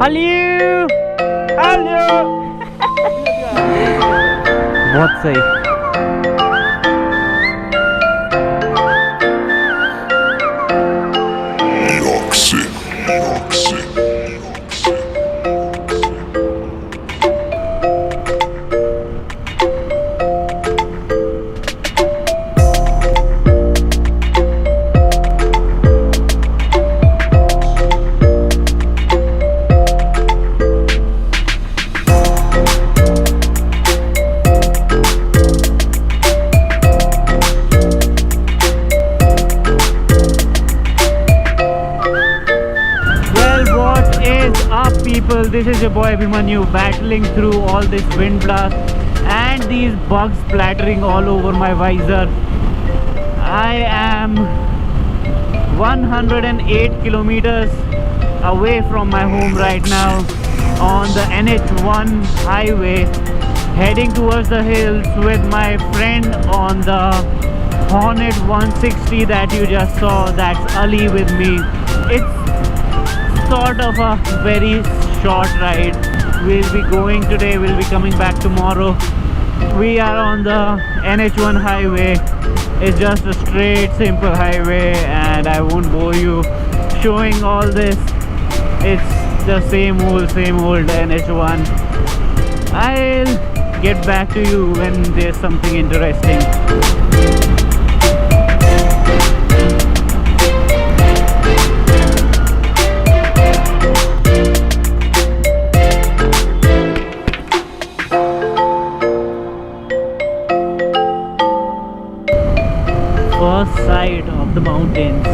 Hello hello बहुत सही। This is your boy Abhimanyu battling through all this wind blast and these bugs splattering all over my visor. I am 108 kilometers away from my home right now on the NH1 highway, heading towards the hills with my friend on the Hornet 160 that you just saw. That's Ali with me. It's sort of a very short ride. We'll be going today, we'll be coming back tomorrow. We are on the NH1 highway. It's just a straight simple highway and I won't bore you showing all this. It's the same old NH1. I'll get back to you when there's something interesting. First sight of the mountains.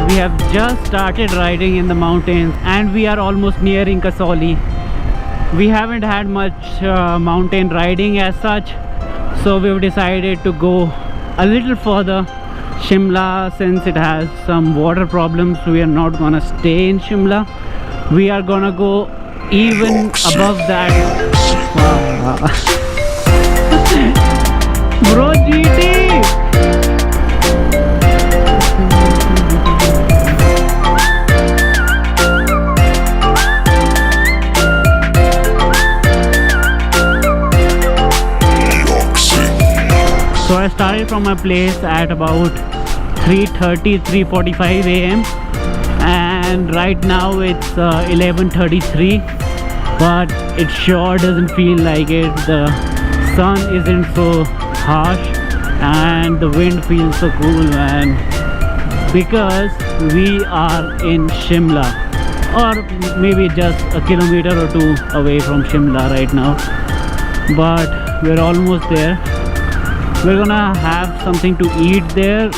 We have just started riding in the mountains and we are almost nearing Kasauli. We haven't had much mountain riding as such, so we've decided to go a little further. Shimla, since it has some water problems, we are not gonna stay in Shimla. We are gonna go even above that. Bro, GT! So I started from my place at about 3:45 a.m. and right now it's 11:33, but it sure doesn't feel like it. The sun isn't so harsh and the wind feels so cool, man, because we are in Shimla, or maybe just a kilometer or two away from Shimla right now, but we're almost there. We're gonna have something to eat there.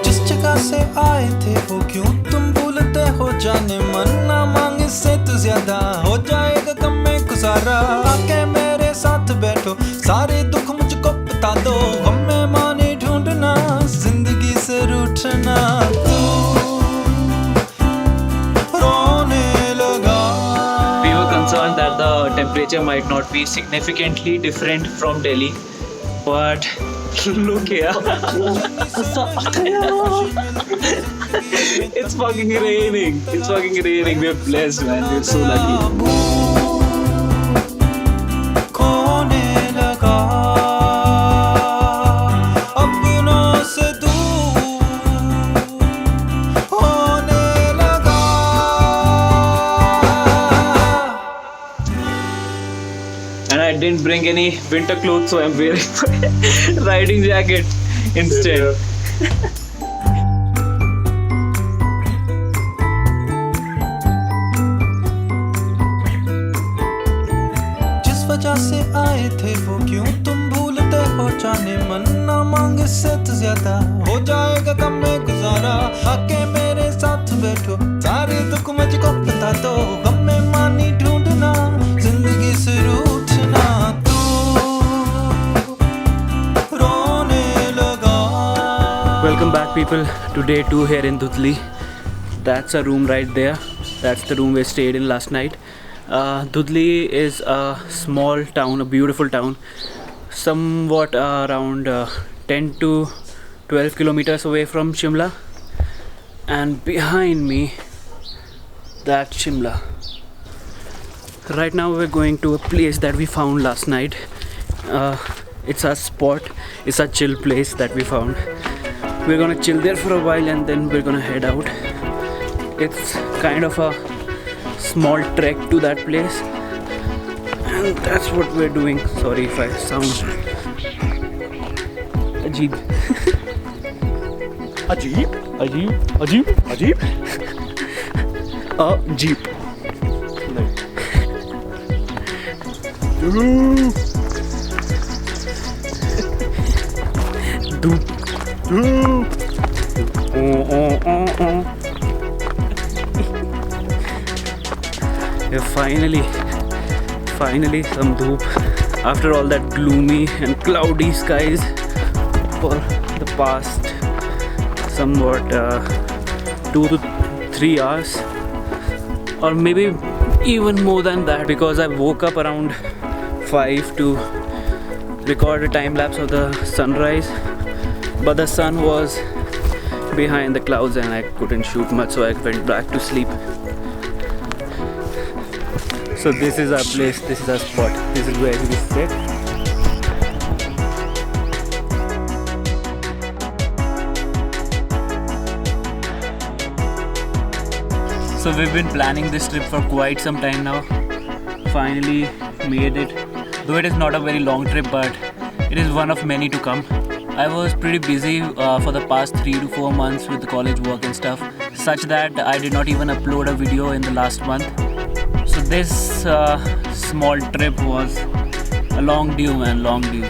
जिस जगह से आए थे वो क्यों तुम भूलते हो जाने मन, ना मांग इससे तो ज्यादा हो जाएगा कम में गुजारा। आके मेरे साथ बैठो, सारे दुख मुझको बता दो, हम में माने ढूंढना, जिंदगी से रूठना। तू रोने लगा। We were concerned that the temperature might not be significantly different from Delhi, but look here. It's fucking raining. It's fucking raining. We're blessed, man. We're so lucky. And I didn't bring any winter clothes, so I'm wearing my riding jacket instead. जिस वजह से आए थे वो क्यों तुम भूलते भूलते हो जाने मन ना मांग इससे तो ज्यादा हो जाएगा कम में गुजारा आके मेरे साथ बैठो सारे दुख मुझको बता दो गम में मानी ढूंढना जिंदगी से रूठना तू रोने लगा. Welcome back people to day 2 here in Dudli. That's a room right there. That's the room we stayed in last night. Dudli is a small town, a beautiful town, somewhat around 10 to 12 kilometers away from Shimla. And behind me, that's Shimla. Right now we're going to a place that we found last night. It's a spot, it's a chill place that we found. We're gonna chill there for a while and then we're gonna head out. It's kind of a small trek to that place and that's what we're doing. Sorry if I sound ajeeb. Ajeeb? Ajeeb? Ajeeb? Ajeeb? A jeep. Yeah, finally some dhoop after all that gloomy and cloudy skies for the past somewhat 2 to 3 hours or maybe even more than that because I woke up around 5 to record a time lapse of the sunrise, but the sun was behind the clouds and I couldn't shoot much, so I went back to sleep. So this is our place, this is our spot, this is where we sit. So we've been planning this trip for quite some time now. Finally made it. Though it is not a very long trip, but it is one of many to come. I was pretty busy for the past 3 to 4 months with the college work and stuff, such that I did not even upload a video in the last month. So this small trip was a long due, man, long due.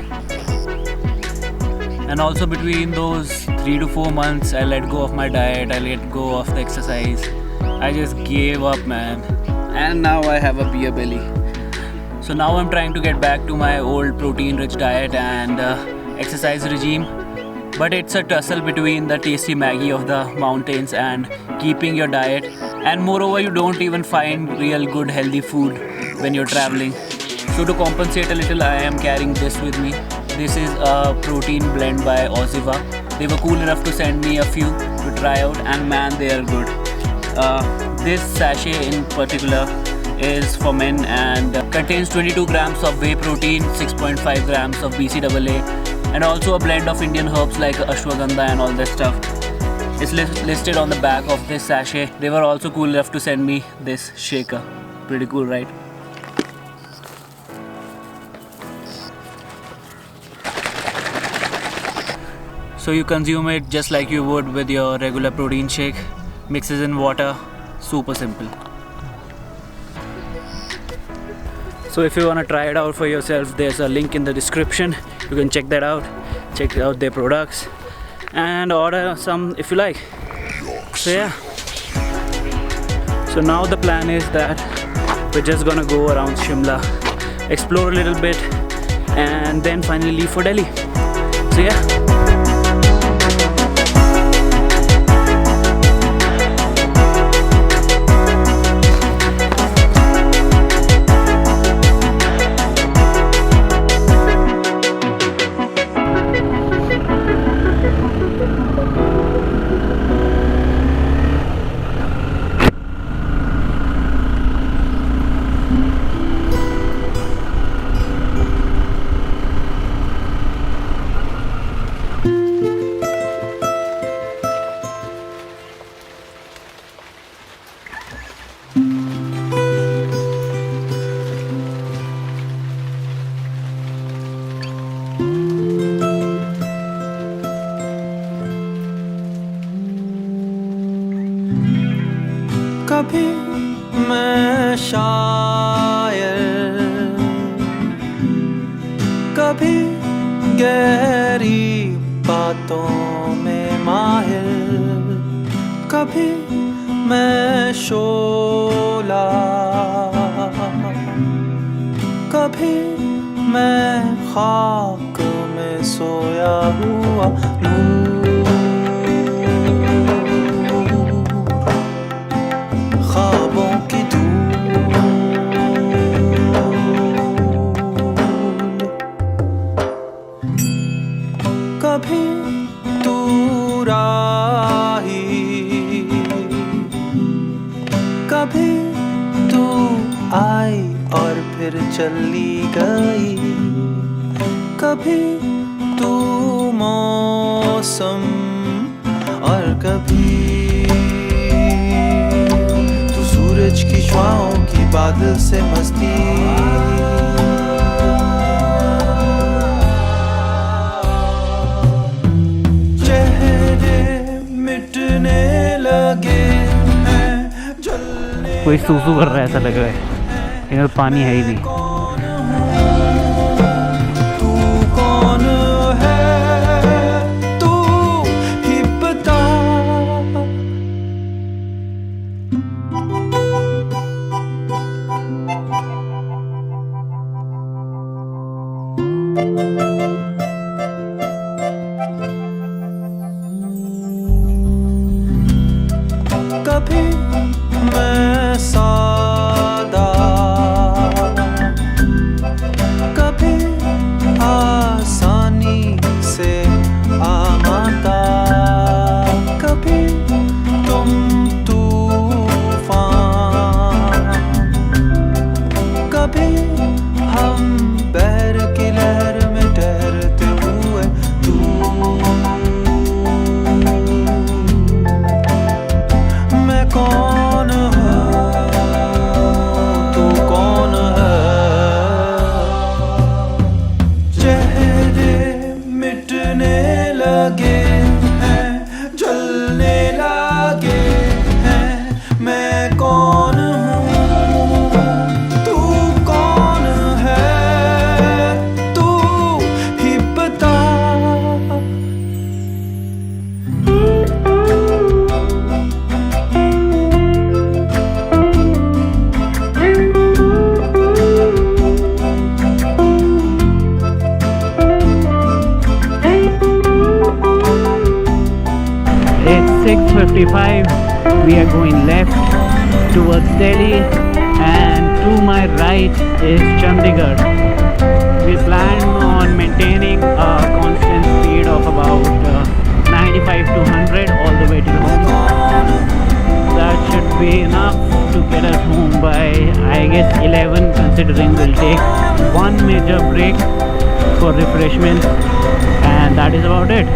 And also between those 3 to 4 months, I let go of my diet, I let go of the exercise. I just gave up, man. And now I have a beer belly. So now I'm trying to get back to my old protein-rich diet and exercise regime. But it's a tussle between the tasty Maggie of the mountains and keeping your diet. And moreover, you don't even find real good healthy food when you're traveling. So to compensate a little, I am carrying this with me. This is a protein blend by Oziva. They were cool enough to send me a few to try out, and man, they are good. This sachet in particular is for men and contains 22 grams of whey protein, 6.5 grams of BCAA, and also a blend of Indian herbs like ashwagandha and all that stuff. It's listed on the back of this sachet. They were also cool enough to send me this shaker. Pretty cool, right? So you consume it just like you would with your regular protein shake. Mixes in water. Super simple. So if you want to try it out for yourself, there's a link in the description. You can check that out. Check out their products and order some if you like. So yeah. So now the plan is that we're just gonna go around Shimla, explore a little bit, and then finally leave for Delhi. So yeah. कभी मैं शायद में माहिर, कभी मैं शोला, कभी मैं खाक में सोया हुआ नूर, ख्वाबों की धूल, कभी तू राही, कभी तू आई और फिर चली गई, कभी तू मौसम और कभी तू सूरज की श्वाओं की बादल से मस्ती। कोई सूसू कर रहा है ऐसा लग रहा है, इधर पानी है ही नहीं। तू कौन है, तू ही बता। कभी मैं सादा, कभी आसानी से आमादा, कभी तुम तूफान, कभी हम बहर की लहर में ठहरते हुए मैं कौन है, तू कौन है। चेहरे मिटने लगे हैं, जलने लगे हैं, मैं कौन हूँ, तू कौन है, तू ही बता। It's 6:55. We are going left towards Delhi, and to my right is Chandigarh. We plan on maintaining a constant speed of about 95 to 100 all the way to home. That should be enough to get us home by, I guess, 11, considering we'll take one major break for refreshment, and that is about it.